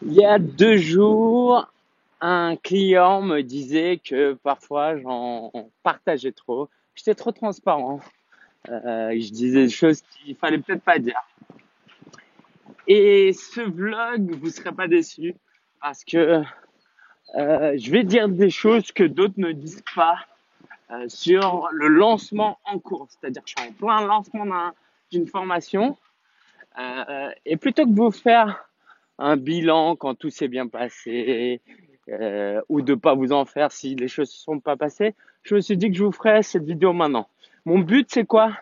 Il y a 2 jours, un client me disait que parfois j'en partageais trop. J'étais trop transparent. Je disais des choses qu'il fallait peut-être pas dire. Et ce vlog, vous serez pas déçus parce que je vais dire des choses que d'autres ne disent pas sur le lancement en cours. C'est-à-dire que je suis en plein lancement d'une formation. Et plutôt que de vous faire un bilan quand tout s'est bien passé, ou de pas vous en faire si les choses ne sont pas passées, je me suis dit que je vous ferais cette vidéo maintenant. Mon but, c'est quoi?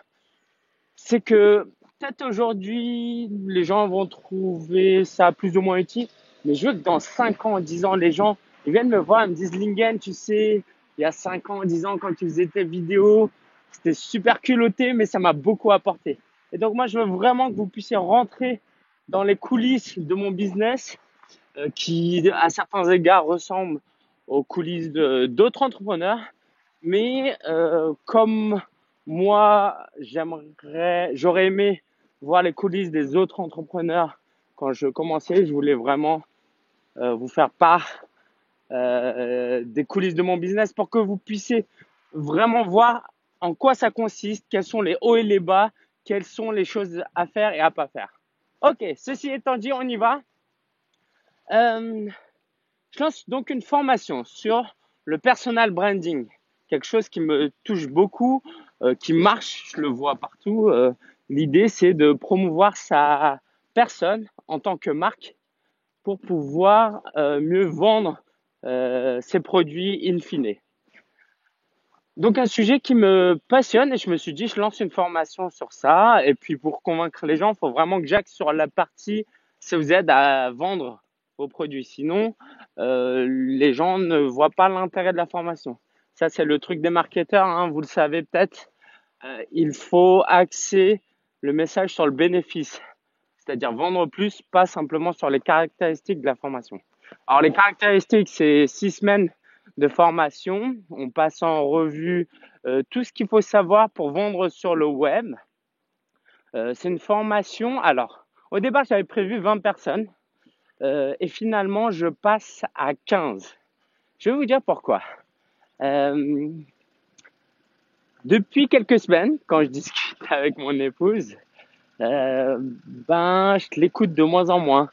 C'est que peut-être aujourd'hui, les gens vont trouver ça plus ou moins utile, mais je veux que dans 5 ans, 10 ans, les gens ils viennent me voir et me disent: Lingen, tu sais, il y a 5 ans, 10 ans, quand tu faisais tes vidéos, c'était super culotté, mais ça m'a beaucoup apporté. Et donc moi, je veux vraiment que vous puissiez rentrer dans les coulisses de mon business, qui, à certains égards, ressemblent aux coulisses d'autres entrepreneurs. Mais comme moi, j'aurais aimé voir les coulisses des autres entrepreneurs quand je commençais. Je voulais vraiment vous faire part des coulisses de mon business pour que vous puissiez vraiment voir en quoi ça consiste, quels sont les hauts et les bas, quelles sont les choses à faire et à pas faire. Ok, ceci étant dit, on y va. Euh, je lance donc une formation sur le personal branding, quelque chose qui me touche beaucoup, qui marche, je le vois partout. L'idée, c'est de promouvoir sa personne en tant que marque pour pouvoir mieux vendre ses produits in fine. Donc un sujet qui me passionne et je me suis dit, je lance une formation sur ça. Et puis pour convaincre les gens, il faut vraiment que j'axe sur la partie, ça vous aide à vendre vos produits. Sinon, les gens ne voient pas l'intérêt de la formation. Ça, c'est le truc des marketeurs, hein, vous le savez peut-être. Il faut axer le message sur le bénéfice, c'est-à-dire vendre plus, pas simplement sur les caractéristiques de la formation. Alors les caractéristiques, c'est 6 semaines de formation. On passe en revue tout ce qu'il faut savoir pour vendre sur le web. C'est une formation. Alors, au départ, j'avais prévu 20 personnes et finalement, je passe à 15. Je vais vous dire pourquoi. Euh, Depuis quelques semaines, quand je discute avec mon épouse, je l'écoute de moins en moins.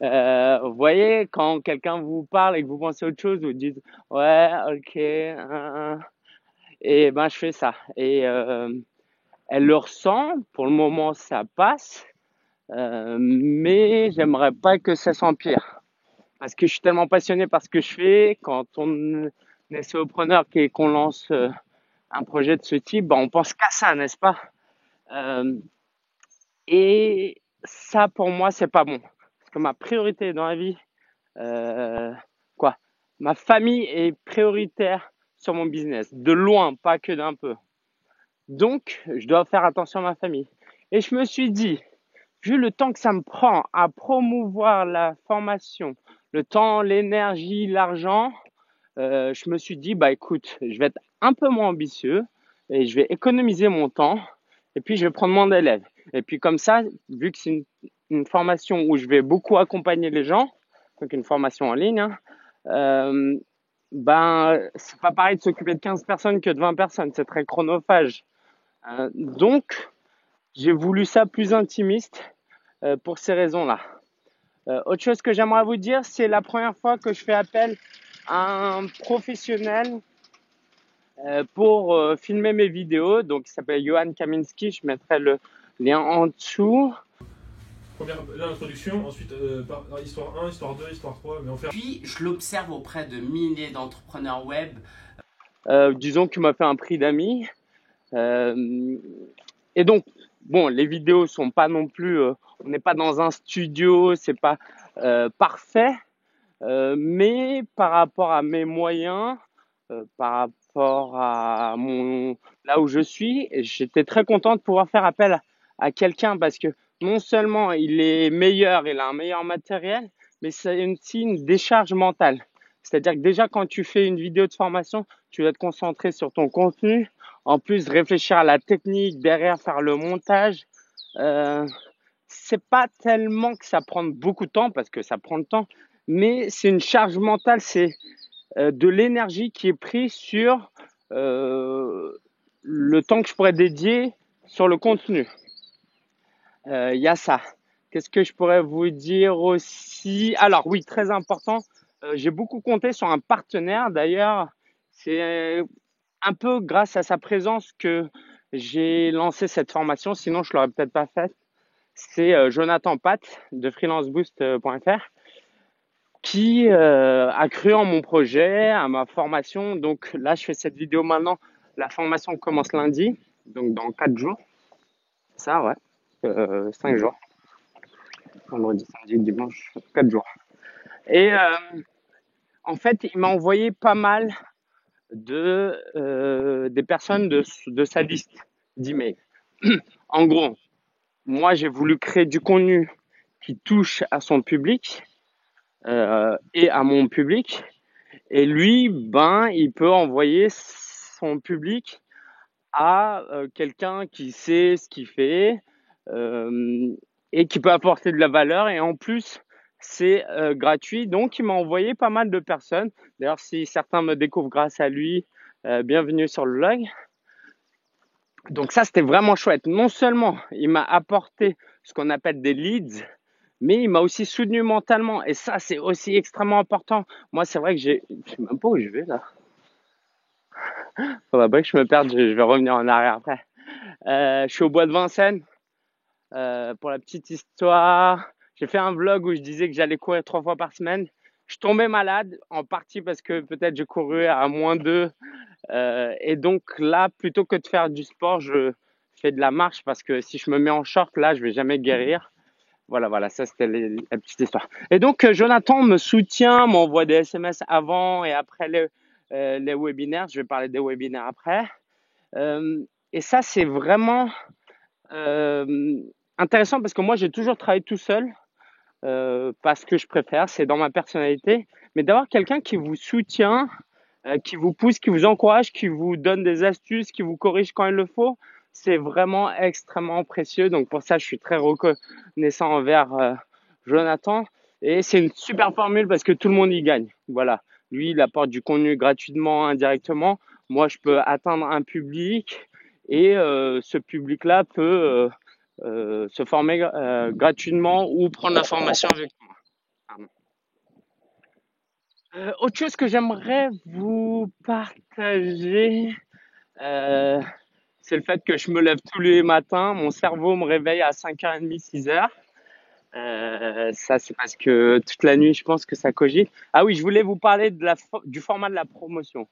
Vous voyez, quand quelqu'un vous parle et que vous pensez à autre chose, vous dites ouais, ok, et je fais ça. Et elle le ressent. Pour le moment, ça passe, mais j'aimerais pas que ça s'empire parce que je suis tellement passionné par ce que je fais. Quand on est solopreneur et qu'on lance un projet de ce type, on pense qu'à ça, n'est-ce pas? Euh, et ça, pour moi, c'est pas bon. Parce que ma priorité dans la vie, euh, quoi, ma famille est prioritaire sur mon business, de loin, pas que d'un peu. Donc, je dois faire attention à ma famille. Et je me suis dit, vu le temps que ça me prend à promouvoir la formation, le temps, l'énergie, l'argent, je me suis dit, écoute, je vais être un peu moins ambitieux et je vais économiser mon temps et puis je vais prendre moins d'élèves. Et puis comme ça, vu que c'est une formation où je vais beaucoup accompagner les gens, donc une formation en ligne, hein, euh, c'est pas pareil de s'occuper de 15 personnes que de 20 personnes, c'est très chronophage. Donc, j'ai voulu ça plus intimiste pour ces raisons-là. Autre chose que j'aimerais vous dire, c'est la première fois que je fais appel à un professionnel pour filmer mes vidéos. Donc, il s'appelle Johan Kaminski. Je mettrai le lien en dessous. Première, l'introduction, ensuite histoire 1, histoire 2, histoire 3, mais on fait. Puis, je l'observe auprès de milliers d'entrepreneurs web. Disons qu'il m'a fait un prix d'amis. Euh, et donc, bon, les vidéos sont pas non plus, on n'est pas dans un studio, c'est pas parfait, mais par rapport à mes moyens, par rapport à là où je suis, j'étais très content de pouvoir faire appel à quelqu'un parce que non seulement il est meilleur, il a un meilleur matériel, mais c'est aussi une décharge mentale. C'est-à-dire que déjà quand tu fais une vidéo de formation, tu vas te concentrer sur ton contenu, en plus réfléchir à la technique derrière, faire le montage. Euh, c'est pas tellement que ça prend beaucoup de temps, parce que ça prend de temps, mais c'est une charge mentale, c'est de l'énergie qui est prise sur le temps que je pourrais dédier sur le contenu. Il y a ça. Qu'est-ce que je pourrais vous dire aussi? Alors oui, très important, j'ai beaucoup compté sur un partenaire. D'ailleurs, c'est un peu grâce à sa présence que j'ai lancé cette formation, sinon je l'aurais peut-être pas faite. C'est Jonathan Pat de freelanceboost.fr qui a cru en mon projet, à ma formation. Donc là, je fais cette vidéo maintenant. La formation commence lundi, donc dans 4 jours. Ça, ouais. 5 jours. Vendredi, samedi, dimanche, 4 jours. Et en fait, il m'a envoyé pas mal des personnes de sa liste d'emails. En gros, moi, j'ai voulu créer du contenu qui touche à son public et à mon public. Et lui, il peut envoyer son public à quelqu'un qui sait ce qu'il fait et qui peut apporter de la valeur. Et en plus, c'est gratuit. Donc, il m'a envoyé pas mal de personnes. D'ailleurs, si certains me découvrent grâce à lui, bienvenue sur le blog. Donc ça, c'était vraiment chouette. Non seulement il m'a apporté ce qu'on appelle des leads, mais il m'a aussi soutenu mentalement. Et ça, c'est aussi extrêmement important. Moi, c'est vrai que je sais même pas où je vais là. Faudrait pas que je me perde, je vais revenir en arrière après. Je suis au bois de Vincennes. Pour la petite histoire, j'ai fait un vlog où je disais que j'allais courir 3 fois par semaine. Je tombais malade, en partie parce que peut-être je courais à -2. Et donc là, plutôt que de faire du sport, je fais de la marche parce que si je me mets en short, là, je vais jamais guérir. Voilà, ça c'était la petite histoire. Et donc, Jonathan me soutient, m'envoie des SMS avant et après les webinaires. Je vais parler des webinaires après. Et ça, c'est vraiment intéressant parce que moi, j'ai toujours travaillé tout seul parce que je préfère, c'est dans ma personnalité. Mais d'avoir quelqu'un qui vous soutient, qui vous pousse, qui vous encourage, qui vous donne des astuces, qui vous corrige quand il le faut, c'est vraiment extrêmement précieux. Donc pour ça, je suis très reconnaissant envers Jonathan. Et c'est une super formule parce que tout le monde y gagne. Voilà. Lui, il apporte du contenu gratuitement, indirectement. Moi, je peux atteindre un public et ce public-là peut se former gratuitement ou prendre la formation avec moi. Pardon. Autre chose que j'aimerais vous partager, euh, c'est le fait que je me lève tous les matins. Mon cerveau me réveille à 5h30, 6h. Ça, c'est parce que toute la nuit, je pense que ça cogite. Ah oui, je voulais vous parler du format de la promotion.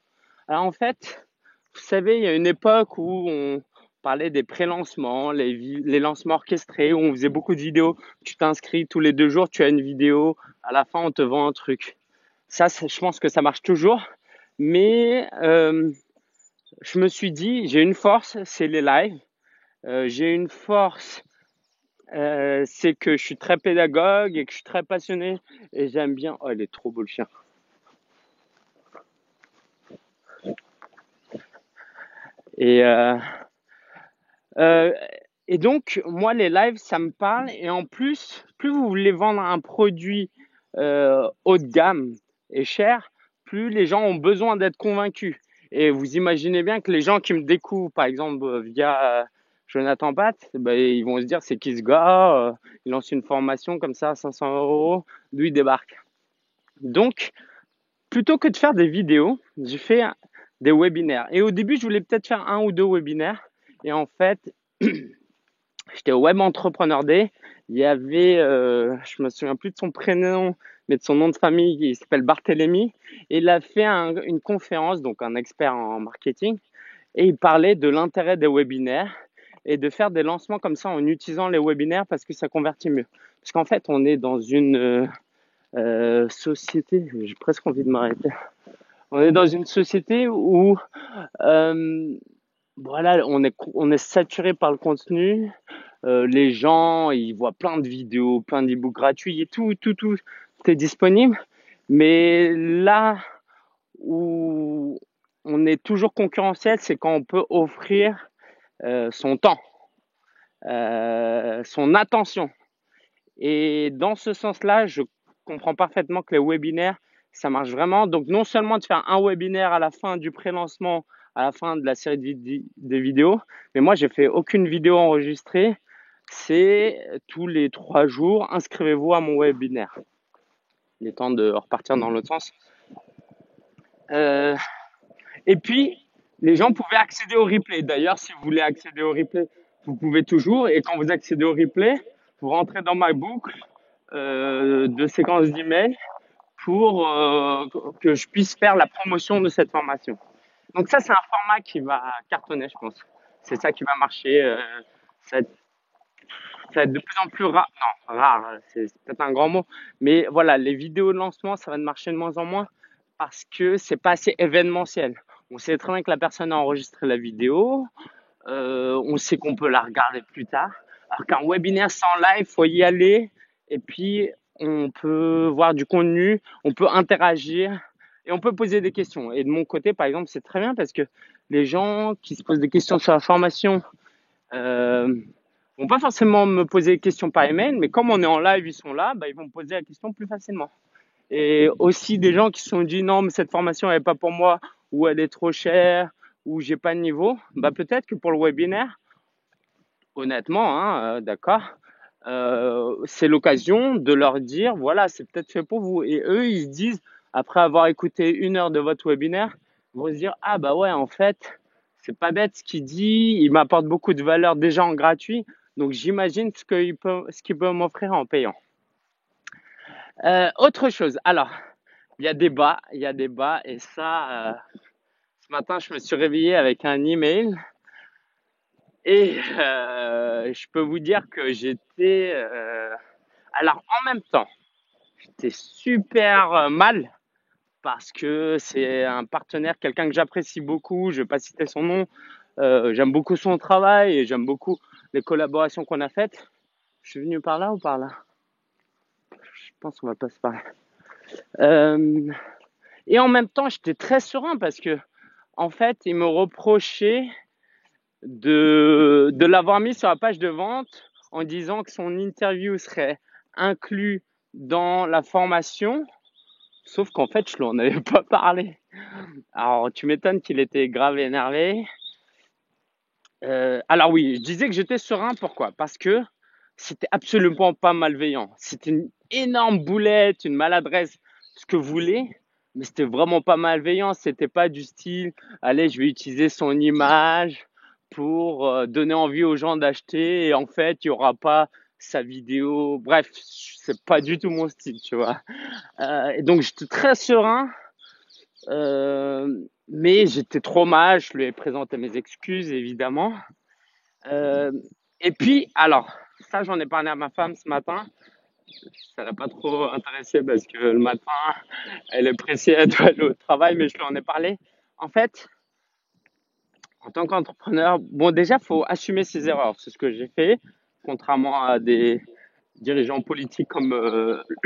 Alors en fait, vous savez, il y a une époque où on parlait des pré-lancements, les lancements orchestrés, où on faisait beaucoup de vidéos. Tu t'inscris tous les 2 jours, tu as une vidéo. À la fin, on te vend un truc. Ça, je pense que ça marche toujours. Mais je me suis dit, j'ai une force, c'est les lives. J'ai une force, c'est que je suis très pédagogue et que je suis très passionné. Et j'aime bien... Oh, il est trop beau le chien. Et, euh, et donc, moi, les lives, ça me parle. Et en plus, plus vous voulez vendre un produit haut de gamme et cher, plus les gens ont besoin d'être convaincus. Et vous imaginez bien que les gens qui me découvrent, par exemple, via Jonathan Pat, ils vont se dire, c'est qui ce gars? Il lance une formation comme ça à 500 €, d'où il débarque. Donc, plutôt que de faire des vidéos, j'ai fait des webinaires. Et au début, je voulais peut-être faire 1 ou 2 webinaires. Et en fait, j'étais au Web Entrepreneur Day. Il y avait, je me souviens plus de son prénom, mais de son nom de famille, il s'appelle Barthélémy. Et il a fait une conférence, donc un expert en marketing, et il parlait de l'intérêt des webinaires et de faire des lancements comme ça en utilisant les webinaires parce que ça convertit mieux. Parce qu'en fait, on est dans une société, j'ai presque envie de m'arrêter. On est dans une société où voilà, on est saturé par le contenu. Les gens, ils voient plein de vidéos, plein d'e-books gratuits et tout est disponible. Mais là où on est toujours concurrentiel, c'est quand on peut offrir son temps, son attention. Et dans ce sens-là, je comprends parfaitement que les webinaires, ça marche vraiment. Donc, non seulement de faire un webinaire à la fin du pré-lancement, à la fin de la série des vidéos, mais moi, j'ai fait aucune vidéo enregistrée. C'est tous les 3 jours, inscrivez-vous à mon webinaire. Il est temps de repartir dans l'autre sens. Euh, et puis, les gens pouvaient accéder au replay. D'ailleurs, si vous voulez accéder au replay, vous pouvez toujours. Et quand vous accédez au replay, vous rentrez dans ma boucle de séquences d'emails pour que je puisse faire la promotion de cette formation. Donc ça, c'est un format qui va cartonner, je pense. C'est ça qui va marcher. Ça, va être, ça va être de plus en plus rare. Non, rare, c'est peut-être un grand mot. Mais voilà, les vidéos de lancement, ça va marcher de moins en moins parce que c'est pas assez événementiel. On sait très bien que la personne a enregistré la vidéo. On sait qu'on peut la regarder plus tard. Alors qu'un webinaire sans live, faut y aller. Et puis, on peut voir du contenu, on peut interagir et on peut poser des questions. Et de mon côté, par exemple, c'est très bien parce que les gens qui se posent des questions sur la formation vont pas forcément me poser des questions par email, mais comme on est en live, ils sont là, bah, ils vont me poser la question plus facilement. Et aussi des gens qui se sont dit non, mais cette formation elle est pas pour moi, ou elle est trop chère, ou j'ai pas de niveau. Bah peut-être que pour le webinaire, honnêtement, hein, d'accord, c'est l'occasion de leur dire voilà, c'est peut-être fait pour vous. Et eux, ils se disent après avoir écouté 1 heure de votre webinaire, ils vont se dire ah bah ouais, en fait, c'est pas bête ce qu'il dit, il m'apporte beaucoup de valeur déjà en gratuit, donc j'imagine ce qu'il peut m'offrir en payant. Autre chose, alors, il y a des bas, et ça, ce matin, je me suis réveillé avec un email et je peux vous dire que j'étais, alors en même temps, j'étais super mal parce que c'est un partenaire, quelqu'un que j'apprécie beaucoup, je vais pas citer son nom, j'aime beaucoup son travail et j'aime beaucoup les collaborations qu'on a faites. Je suis venu par là ou par là? Je pense qu'on va pas se parler. Et en même temps, j'étais très serein parce que, en fait, il me reprochait de l'avoir mis sur la page de vente en disant que son interview serait inclus dans la formation, sauf qu'en fait, je lui en avais pas parlé. Alors, tu m'étonnes qu'il était grave énervé. Alors oui, je disais que j'étais serein, pourquoi? Parce que c'était absolument pas malveillant. C'était une énorme boulette, une maladresse, ce que vous voulez, mais c'était vraiment pas malveillant. C'était pas du style, allez, je vais utiliser son image pour donner envie aux gens d'acheter et en fait, il y aura pas sa vidéo. Bref, c'est pas du tout mon style, tu vois. Et donc, j'étais très serein, mais j'étais trop mal. Je lui ai présenté mes excuses, évidemment. Euh, et puis, alors, ça, j'en ai parlé à ma femme ce matin. Ça l'a pas trop intéressé parce que le matin, elle est pressée, elle doit aller au travail, mais je lui en ai parlé. En fait, en tant qu'entrepreneur, bon, déjà, faut assumer ses erreurs. C'est ce que j'ai fait, contrairement à des dirigeants politiques comme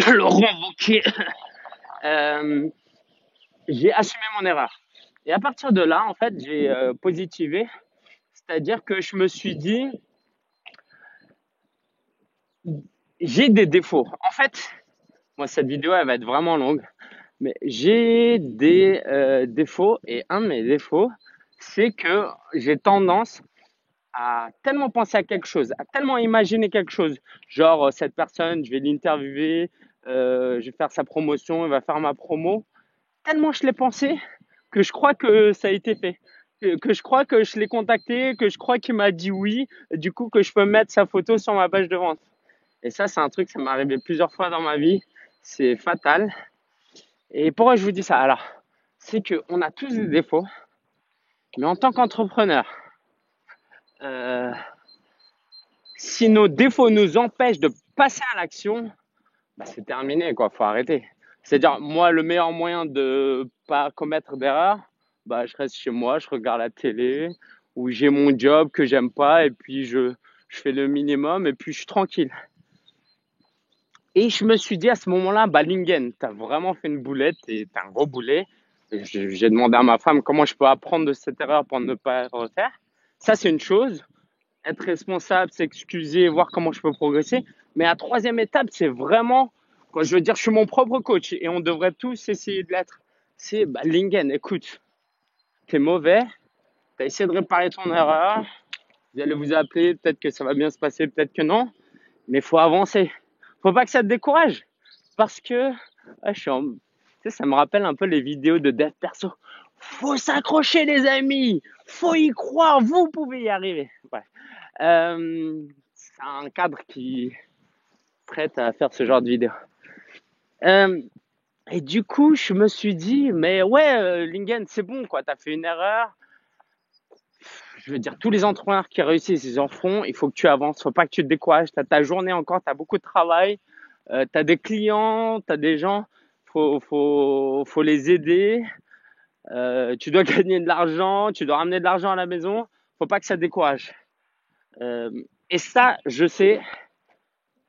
Laurent Wauquiez. Euh, j'ai assumé mon erreur. Et à partir de là, en fait, j'ai positivé. C'est-à-dire que je me suis dit, j'ai des défauts. En fait, moi, cette vidéo, elle va être vraiment longue, mais j'ai des défauts et un de mes défauts, c'est que j'ai tendance à tellement penser à quelque chose, à tellement imaginer quelque chose, genre cette personne, je vais l'interviewer, je vais faire sa promotion, il va faire ma promo. Tellement je l'ai pensé que je crois que ça a été fait, que je crois que je l'ai contacté, que je crois qu'il m'a dit oui, et du coup que je peux mettre sa photo sur ma page de vente. Et ça, c'est un truc, ça m'est arrivé plusieurs fois dans ma vie. C'est fatal. Et pourquoi je vous dis ça? Alors, c'est qu'on a tous des défauts, mais en tant qu'entrepreneur, euh, si nos défauts nous empêchent de passer à l'action, bah, c'est terminé, quoi. Faut arrêter. C'est-à-dire, moi, le meilleur moyen de pas commettre d'erreur, bah, je reste chez moi, je regarde la télé, ou j'ai mon job que j'aime pas, et puis je fais le minimum, et puis je suis tranquille. Et je me suis dit à ce moment-là, bah, Lingen, t'as vraiment fait une boulette et t'as un gros boulet. Et j'ai demandé à ma femme comment je peux apprendre de cette erreur pour ne pas la refaire. Ça, c'est une chose. Être responsable, s'excuser, voir comment je peux progresser. Mais la troisième étape, c'est vraiment, quand je veux dire, je suis mon propre coach et on devrait tous essayer de l'être. C'est, Lingen, écoute, t'es mauvais, t'as essayé de réparer ton erreur, vous allez vous appeler, peut-être que ça va bien se passer, peut-être que non, mais faut avancer. Faut pas que ça te décourage, parce que, tu sais, ça me rappelle un peu les vidéos de dev perso. Faut s'accrocher les amis, faut y croire, vous pouvez y arriver. Ouais. C'est un cadre qui prête à faire ce genre de vidéo. Et du coup, je me suis dit, mais ouais, Lingen, c'est bon, quoi. T'as fait une erreur. Je veux dire, tous les entrepreneurs qui réussissent, ils en font. Il faut que tu avances. Faut pas que tu te décourages. T'as ta journée encore. T'as beaucoup de travail. T'as des clients. T'as des gens. Faut les aider. Tu dois gagner de l'argent. Tu dois ramener de l'argent à la maison. Faut pas que ça te décourage. Et ça, je sais.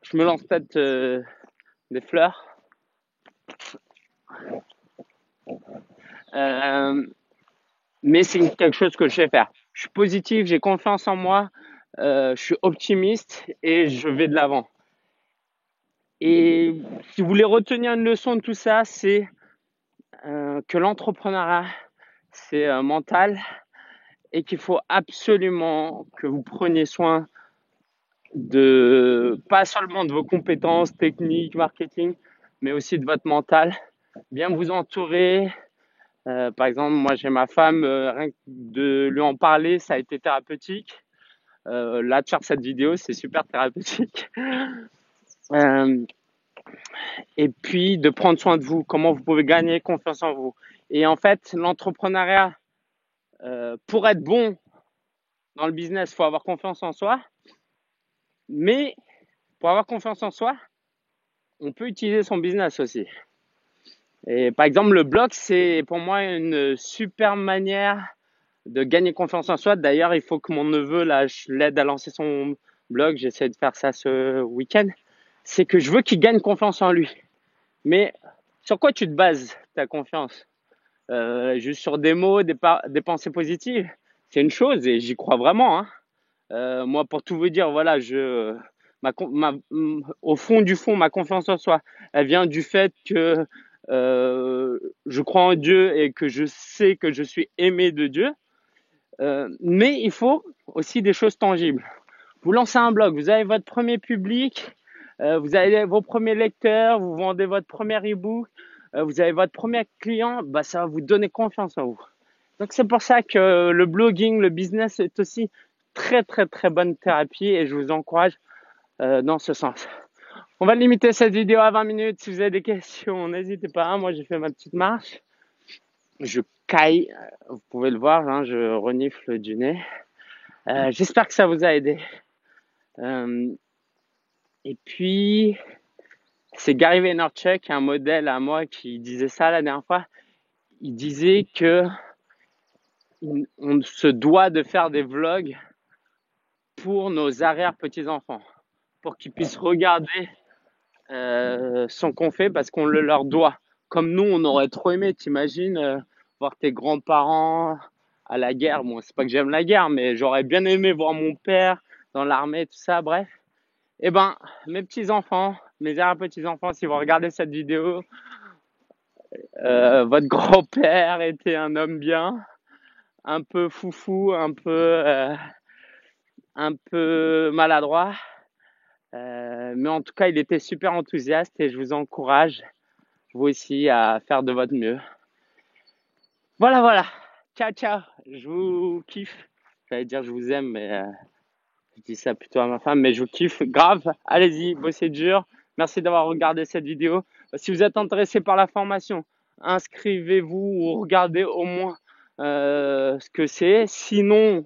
Je me lance peut-être des fleurs. Mais c'est quelque chose que je sais faire. Je suis positif, j'ai confiance en moi, je suis optimiste et je vais de l'avant. Et si vous voulez retenir une leçon de tout ça, c'est que l'entrepreneuriat, c'est mental et qu'il faut absolument que vous preniez soin pas seulement de vos compétences techniques, marketing, mais aussi de votre mental. Bien vous entourer. Par exemple, moi j'ai ma femme, rien que de lui en parler, ça a été thérapeutique. Là, de faire cette vidéo, c'est super thérapeutique. Euh, et puis, de prendre soin de vous, comment vous pouvez gagner confiance en vous. Et en fait, l'entrepreneuriat, pour être bon dans le business, il faut avoir confiance en soi. Mais pour avoir confiance en soi, on peut utiliser son business aussi. Et par exemple, le blog, c'est pour moi une super manière de gagner confiance en soi. D'ailleurs, il faut que mon neveu, là, je l'aide à lancer son blog. J'essaie de faire ça ce week-end. C'est que je veux qu'il gagne confiance en lui. Mais sur quoi tu te bases ta confiance? Juste sur des mots, des pensées positives? C'est une chose et j'y crois vraiment, hein. Moi, pour tout vous dire, voilà, au fond du fond, ma confiance en soi, elle vient du fait que je crois en Dieu et que je sais que je suis aimé de Dieu. Mais il faut aussi des choses tangibles. Vous lancez un blog, vous avez votre premier public, vous avez vos premiers lecteurs, vous vendez votre premier ebook, vous avez votre premier client, ça va vous donner confiance en vous. Donc c'est pour ça que le blogging, le business est aussi très très très bonne thérapie et je vous encourage dans ce sens. On va limiter cette vidéo à 20 minutes. Si vous avez des questions, n'hésitez pas. Moi, j'ai fait ma petite marche. Je caille, vous pouvez le voir, hein, je renifle du nez. J'espère que ça vous a aidé. Et puis, c'est Gary Vaynerchuk, un modèle à moi, qui disait ça la dernière fois. Il disait que on se doit de faire des vlogs pour nos arrière-petits-enfants, pour qu'ils puissent regarder ce qu'on fait parce qu'on le leur doit. Comme nous, on aurait trop aimé, t'imagines, voir tes grands-parents à la guerre. Bon, c'est pas que j'aime la guerre, mais j'aurais bien aimé voir mon père dans l'armée, tout ça, bref. Eh ben, mes petits-enfants, mes arrière-petits-enfants, si vous regardez cette vidéo, votre grand-père était un homme bien, un peu foufou, un peu maladroit. Mais en tout cas, il était super enthousiaste et je vous encourage, vous aussi, à faire de votre mieux. Voilà. Ciao, ciao. Je vous kiffe. J'allais dire je vous aime, mais je dis ça plutôt à ma femme, mais je vous kiffe grave. Allez-y, bossez dur. Merci d'avoir regardé cette vidéo. Si vous êtes intéressé par la formation, inscrivez-vous ou regardez au moins ce que c'est. Sinon,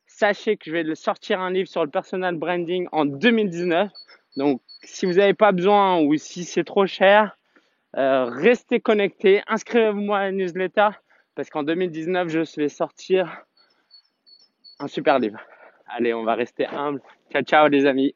sachez que je vais sortir un livre sur le personal branding en 2019. Donc, si vous n'avez pas besoin ou si c'est trop cher, restez connectés. Inscrivez-vous à la newsletter parce qu'en 2019, je vais sortir un super livre. Allez, on va rester humble. Ciao, ciao les amis.